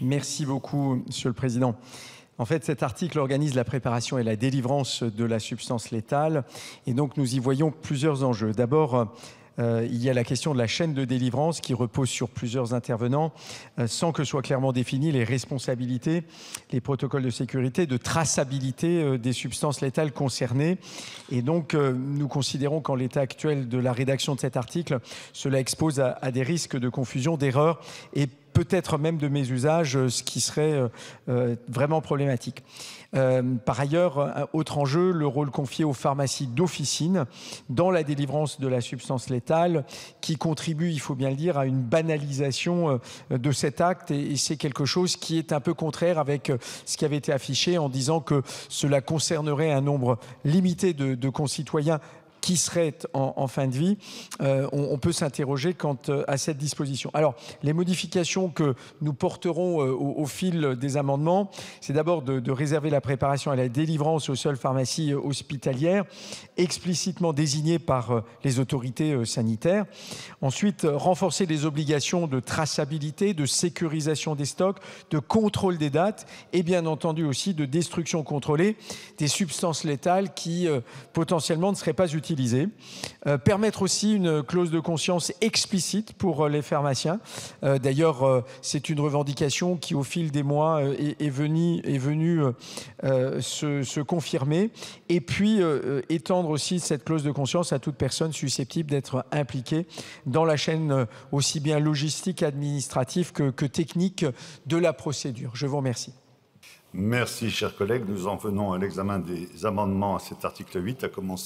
Merci beaucoup, Monsieur le Président. En fait, cet article organise la préparation et la délivrance de la substance létale. Et donc, nous y voyons plusieurs enjeux. D'abord, il y a la question de la chaîne de délivrance qui repose sur plusieurs intervenants sans que soient clairement définies les responsabilités, les protocoles de sécurité, de traçabilité des substances létales concernées. Et donc, nous considérons qu'en l'état actuel de la rédaction de cet article, cela expose à des risques de confusion, d'erreur et peut-être même de mésusage, ce qui serait vraiment problématique. Par ailleurs, autre enjeu, le rôle confié aux pharmacies d'officine dans la délivrance de la substance létale qui contribue, il faut bien le dire, à une banalisation de cet acte et c'est quelque chose qui est un peu contraire avec ce qui avait été affiché en disant que cela concernerait un nombre limité de concitoyens qui serait en fin de vie, on peut s'interroger quant à cette disposition. Alors, les modifications que nous porterons au fil des amendements, c'est d'abord de réserver la préparation et la délivrance aux seules pharmacies hospitalières, explicitement désignées par les autorités sanitaires. Ensuite, renforcer les obligations de traçabilité, de sécurisation des stocks, de contrôle des dates et bien entendu aussi de destruction contrôlée des substances létales qui potentiellement ne seraient pas utilisées. Permettre aussi une clause de conscience explicite pour les pharmaciens. D'ailleurs, c'est une revendication qui, au fil des mois, est venue se confirmer. Et puis, étendre aussi cette clause de conscience à toute personne susceptible d'être impliquée dans la chaîne aussi bien logistique, administrative que technique de la procédure. Je vous remercie. Merci, chers collègues. Nous en venons à l'examen des amendements à cet article 8, à commencer